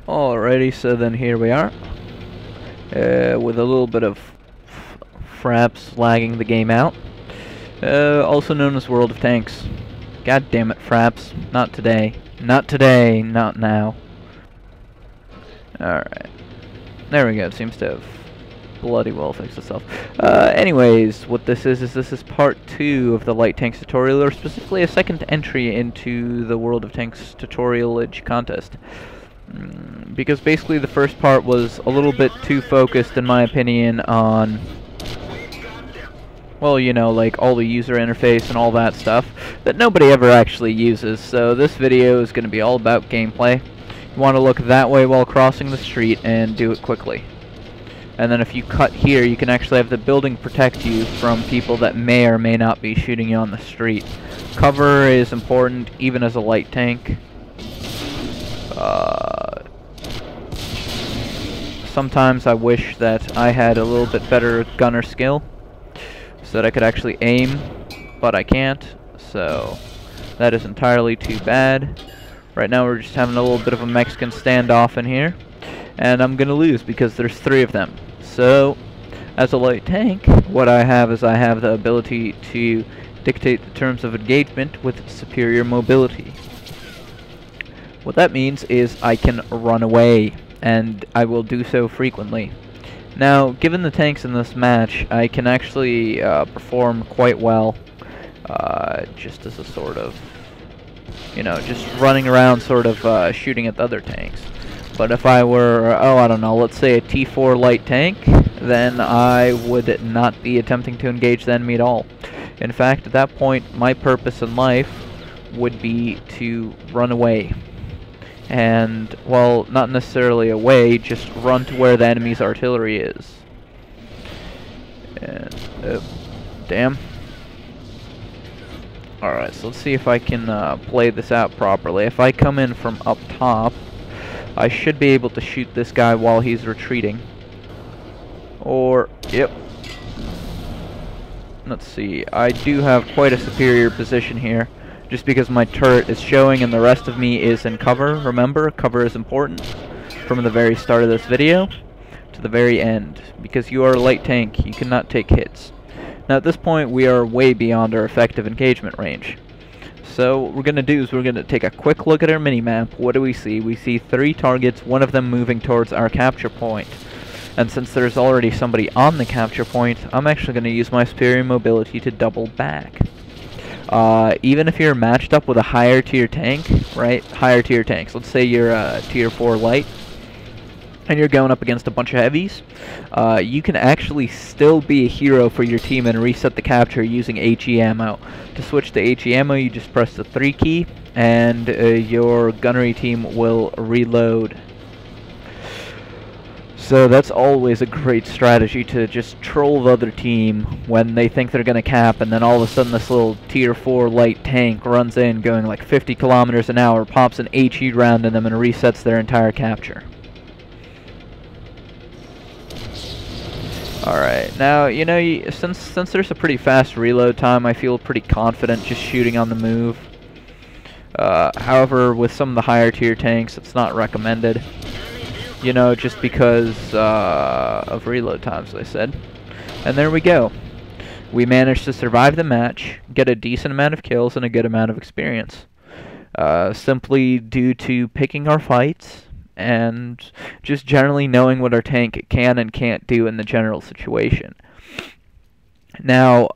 Alrighty, so then here we are, with a little bit of fraps lagging the game out, also known as World of Tanks. God damn it, fraps. Not today. Not today, not now. Alright. There we go, it seems to have bloody well fixed itself. Anyways, what this is part 2 of the Light Tanks tutorial, or specifically a second entry into the World of Tanks tutorialage contest. Because basically the first part was a little bit too focused, in my opinion, on, well, you know, like all the user interface and all that stuff that nobody ever actually uses. So this video is going to be all about gameplay. You want to look that way while crossing the street and do it quickly. And then if you cut here, you can actually have the building protect you from people that may or may not be shooting you on the street. Cover is important, even as a light tank. Sometimes I wish that I had a little bit better gunner skill so that I could actually aim, but I can't, so that is entirely too bad. Right now we're just having a little bit of a Mexican standoff in here, and I'm gonna lose because there's 3 of them. So, as a light tank, what I have is I have the ability to dictate the terms of engagement with superior mobility. What that means is I can run away, and I will do so frequently. Now, given the tanks in this match, I can actually perform quite well, just as a sort of, you know, just running around sort of shooting at the other tanks. But if I were, I don't know, let's say a T4 light tank, then I would not be attempting to engage the enemy at all. In fact, at that point, my purpose in life would be to run away. And, well, not necessarily away, just run to where the enemy's artillery is. And, damn. Alright, so let's see if I can play this out properly. If I come in from up top, I should be able to shoot this guy while he's retreating. Or, yep. Let's see, I do have quite a superior position here, just because my turret is showing and the rest of me is in cover. Remember, cover is important from the very start of this video to the very end, because you are a light tank, you cannot take hits. Now at this point we are way beyond our effective engagement range. So what we're going to do is we're going to take a quick look at our minimap. What do we see? We see 3 targets, one of them moving towards our capture point. And since there's already somebody on the capture point, I'm actually going to use my superior mobility to double back. Even if you're matched up with a higher tier tank, right? Higher tier tanks. Let's say you're a tier 4 light, and you're going up against a bunch of heavies. You can actually still be a hero for your team and reset the capture using HE ammo. To switch to HE ammo, you just press the 3 key, and your gunnery team will reload. So that's always a great strategy, to just troll the other team when they think they're going to cap, and then all of a sudden this little tier 4 light tank runs in going like 50 kilometers an hour, pops an HE round in them, and resets their entire capture. Alright, now, you know, since there's a pretty fast reload time, I feel pretty confident just shooting on the move. However, with some of the higher tier tanks, it's not recommended. You know, just because of reload times, as I said. And there we go. We managed to survive the match, get a decent amount of kills, and a good amount of experience. Simply due to picking our fights, and just generally knowing what our tank can and can't do in the general situation. Now,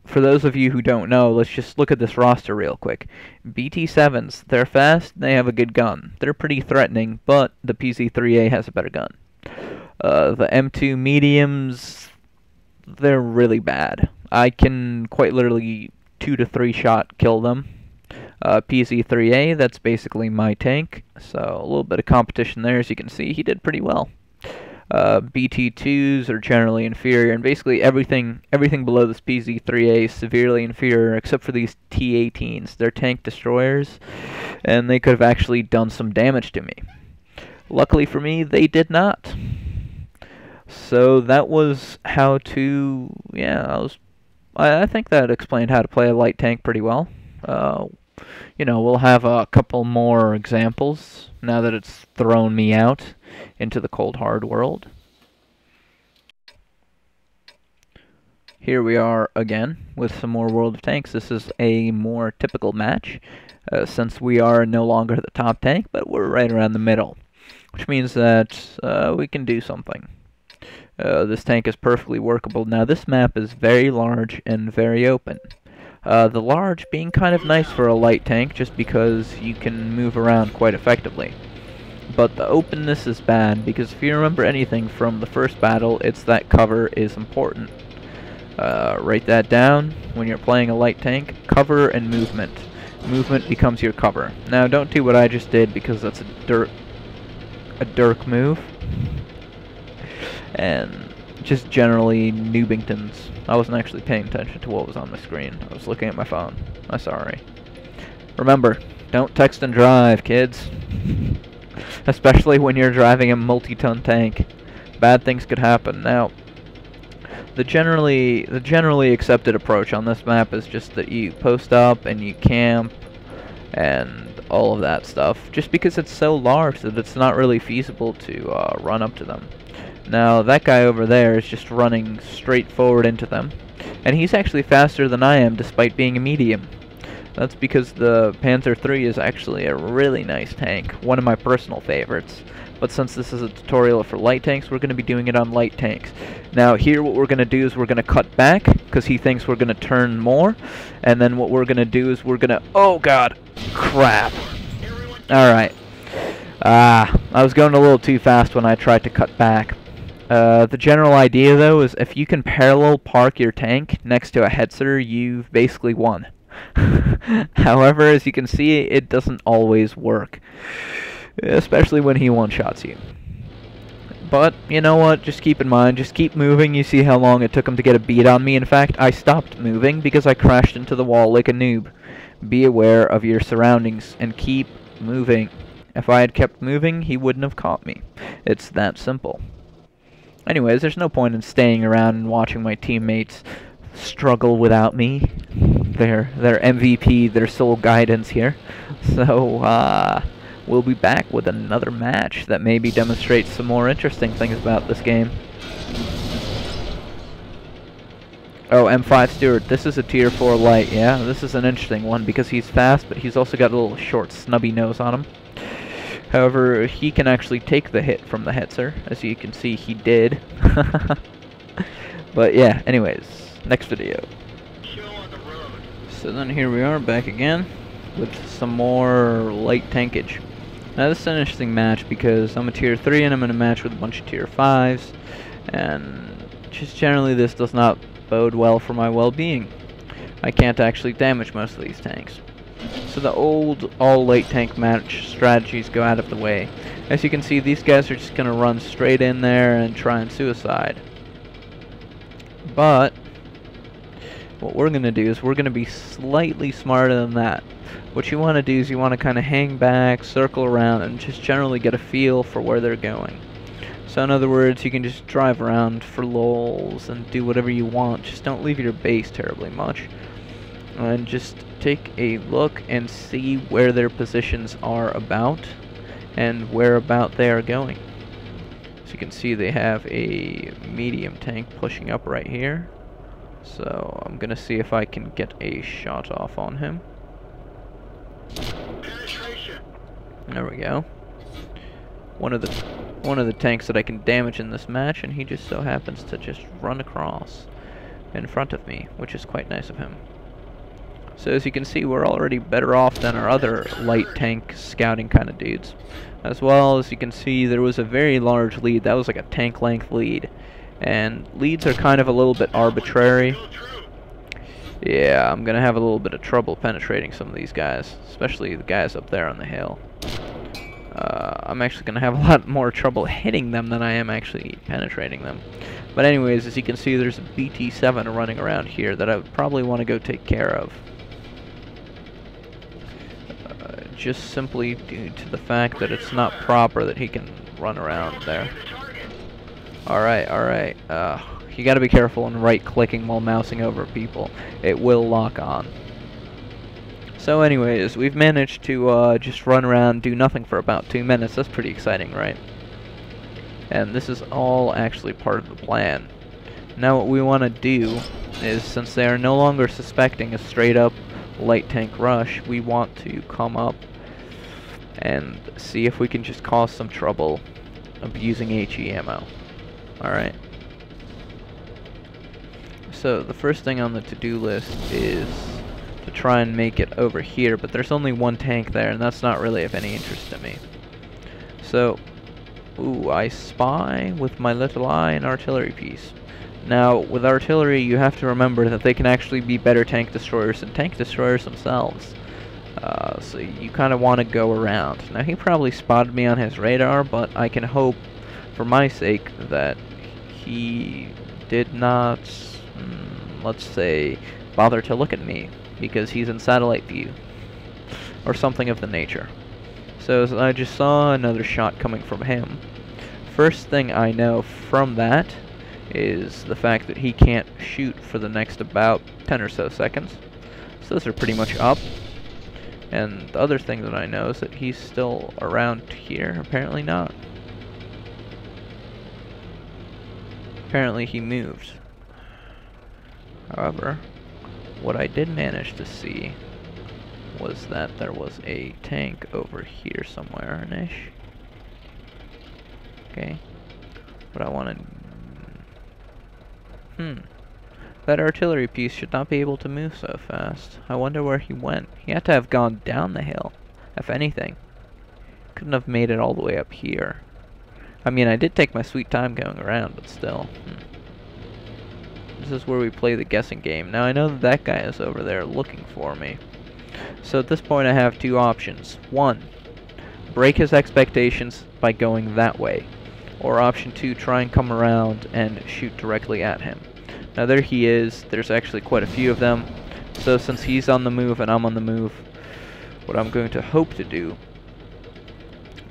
for those of you who don't know, let's just look at this roster real quick. BT7s, they're fast, they have a good gun. They're pretty threatening, but the PZ3A has a better gun. The M2 mediums, they're really bad. I can quite literally 2 to 3 shot kill them. PZ3A, that's basically my tank, so a little bit of competition there. As you can see, he did pretty well. BT2s are generally inferior, and basically everything below this PZ3A is severely inferior, except for these T18s. They're tank destroyers, and they could have actually done some damage to me. Luckily for me, they did not. So that was how to, yeah, I think that explained how to play a light tank pretty well. you know, we'll have a couple more examples now that it's thrown me out into the cold hard world. Here we are again with some more World of Tanks. This is a more typical match since we are no longer the top tank, but we're right around the middle, which means that we can do something. This tank is perfectly workable. Now this map is very large and very open. The large being kind of nice for a light tank just because you can move around quite effectively. But the openness is bad because if you remember anything from the first battle, it's that cover is important. Write that down when you're playing a light tank. Cover and movement. Movement becomes your cover. Now don't do what I just did because that's a dirk move. And just generally noobingtons. I wasn't actually paying attention to what was on the screen. I was looking at my phone. I'm sorry. Remember, don't text and drive, kids. Especially when you're driving a multi-ton tank. Bad things could happen. Now, the generally accepted approach on this map is just that you post up and you camp and all of that stuff, just because it's so large that it's not really feasible to run up to them. Now that guy over there is just running straight forward into them, and he's actually faster than I am despite being a medium. That's because the Panzer III is actually a really nice tank, one of my personal favorites. But since this is a tutorial for light tanks, we're going to be doing it on light tanks. Now here what we're going to do is we're going to cut back, because he thinks we're going to turn more. And then what we're going to do is we're going to... Oh god! Crap! Alright. I was going a little too fast when I tried to cut back. The general idea though is if you can parallel park your tank next to a Hetzer, you've basically won. However, as you can see, it doesn't always work. Especially when he one-shots you. But, you know what, just keep in mind, just keep moving. You see how long it took him to get a beat on me. In fact, I stopped moving because I crashed into the wall like a noob. Be aware of your surroundings and keep moving. If I had kept moving, he wouldn't have caught me. It's that simple. Anyways, there's no point in staying around and watching my teammates struggle without me. They're MVP, their sole guidance here. So, we'll be back with another match that maybe demonstrates some more interesting things about this game. Oh, M5 Stuart, this is a tier 4 light, yeah? This is an interesting one because he's fast, but he's also got a little short, snubby nose on him. However, he can actually take the hit from the Hetzer. As you can see, he did. But yeah, anyways, next video. So then here we are, back again, with some more light tankage. Now this is an interesting match because I'm a tier 3 and I'm in a match with a bunch of tier 5s, and just generally this does not bode well for my well-being. I can't actually damage most of these tanks. So the old all-light tank match strategies go out of the way. As you can see, these guys are just going to run straight in there and try and suicide. But what we're going to do is we're going to be slightly smarter than that. What you want to do is you want to kind of hang back, circle around, and just generally get a feel for where they're going. So in other words, you can just drive around for lulz and do whatever you want. Just don't leave your base terribly much. And just take a look and see where their positions are about and where about they are going. So you can see they have a medium tank pushing up right here. So I'm gonna see if I can get a shot off on him. There we go. One of the tanks that I can damage in this match, and he just so happens to just run across in front of me, which is quite nice of him. So as you can see, we're already better off than our other light tank scouting kind of dudes. As well as you can see, there was a very large lead. That was like a tank length lead. And leads are kind of a little bit arbitrary. Yeah, I'm gonna have a little bit of trouble penetrating some of these guys, especially the guys up there on the hill. I'm actually gonna have a lot more trouble hitting them than I am actually penetrating them. But anyways, as you can see, there's a BT-7 running around here that I would probably want to go take care of. Just simply due to the fact that it's not proper that he can run around there. Alright. You gotta be careful in right-clicking while mousing over people. It will lock on. So anyways, we've managed to just run around, do nothing for about 2 minutes. That's pretty exciting, right? And this is all actually part of the plan. Now what we want to do is, since they are no longer suspecting a straight up light tank rush, we want to come up and see if we can just cause some trouble abusing HE ammo. Alright. So the first thing on the to-do list is to try and make it over here, but there's only one tank there, and that's not really of any interest to me. So, ooh, I spy with my little eye an artillery piece. Now, with artillery, you have to remember that they can actually be better tank destroyers than tank destroyers themselves. So you kind of want to go around. Now, he probably spotted me on his radar, but I can hope, for my sake, that he did not, let's say, bother to look at me, because he's in satellite view, or something of the nature. So as I just saw another shot coming from him. First thing I know from that is the fact that he can't shoot for the next about 10 or so seconds. So those are pretty much up. And the other thing that I know is that he's still around here. Apparently not. Apparently he moved. However, what I did manage to see was that there was a tank over here somewhere-ish. Okay. But I wanted... That artillery piece should not be able to move so fast. I wonder where he went. He had to have gone down the hill, if anything. Couldn't have made it all the way up here. I mean, I did take my sweet time going around, but still. This is where we play the guessing game. Now, I know that that guy is over there looking for me. So at this point, I have two options. One, break his expectations by going that way. Or option two, try and come around and shoot directly at him. Now there he is. There's actually quite a few of them. So since he's on the move and I'm on the move, what I'm going to hope to do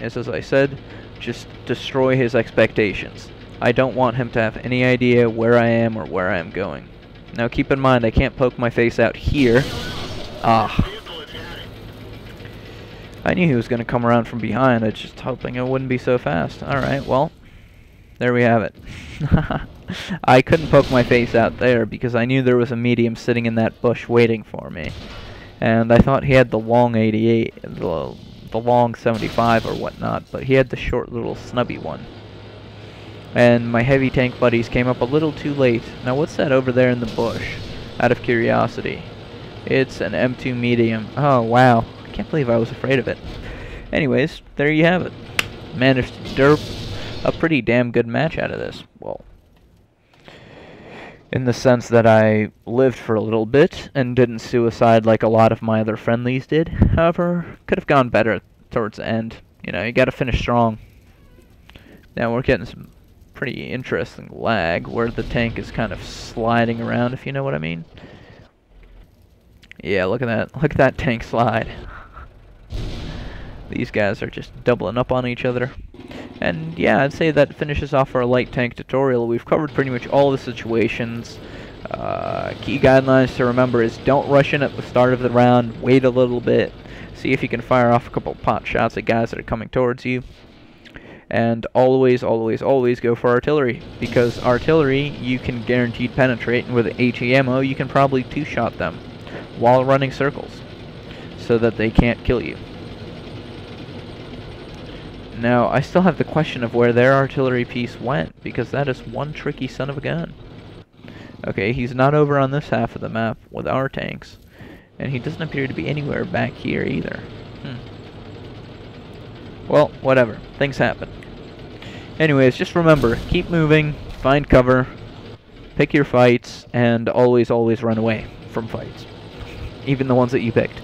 is, as I said, just destroy his expectations. I don't want him to have any idea where I am or where I am going. Now keep in mind, I can't poke my face out here. Ah. I knew he was going to come around from behind. I was just hoping it wouldn't be so fast. Alright, well, there we have it. I couldn't poke my face out there because I knew there was a medium sitting in that bush waiting for me. And I thought he had the long 88, the long 75 or whatnot, but he had the short little snubby one. And my heavy tank buddies came up a little too late. Now what's that over there in the bush? Out of curiosity. It's an M2 medium. Oh wow, I can't believe I was afraid of it. Anyways, there you have it. Managed to derp a pretty damn good match out of this. Well, in the sense that I lived for a little bit and didn't suicide like a lot of my other friendlies did. However, could have gone better towards the end. You know, you gotta finish strong. Now we're getting some pretty interesting lag where the tank is kind of sliding around, if you know what I mean. Yeah, look at that. Look at that tank slide. These guys are just doubling up on each other. And yeah, I'd say that finishes off our light tank tutorial. We've covered pretty much all the situations. Key guidelines to remember is don't rush in at the start of the round. Wait a little bit. See if you can fire off a couple pot shots at guys that are coming towards you. And always, always, always go for artillery. Because artillery, you can guaranteed penetrate. And with HE ammo, you can probably two-shot them while running circles. So that they can't kill you. Now, I still have the question of where their artillery piece went, because that is one tricky son of a gun. Okay, he's not over on this half of the map with our tanks, and he doesn't appear to be anywhere back here either. Well, whatever. Things happen. Anyways, just remember, keep moving, find cover, pick your fights, and always, always run away from fights. Even the ones that you picked.